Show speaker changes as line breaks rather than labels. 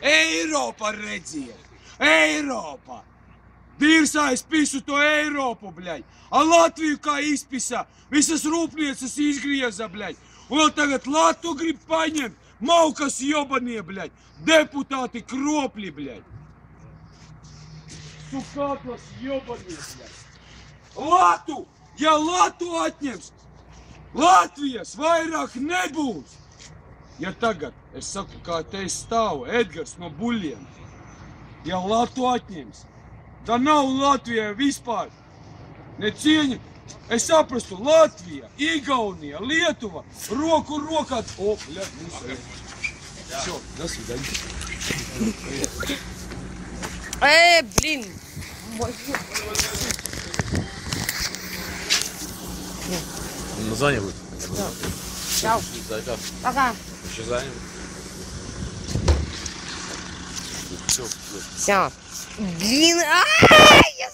Eiropa redziet! Eiropa! Dirsājis pisu to Eiropu, bļaļ! A Latviju kā izpisa, visas rūpnieces izgrieza, bļaļ! Un vēl tagad Latu grib paņemt, maukas jobanie, bļaļ! Deputāti kropļi, bļaļ! Sukāklas jobanie, bļaļ! Latu! Ja Latu atņems, Latvijas vairāk nebūs! Ja tagad, es saku, kā te stāvu, Edgars no Buļļiem, ja Latu atņems, tā nav Latvijai vispār ne cieņa. Es saprastu, Latvija, Igaunija, Lietuva, roku rokā. O, bļaļ, mūsu. Все, до свидания.
Блин.
Название будет?
Да. Чао. Пока.
Исчезаем. Все.
Все. Блин, я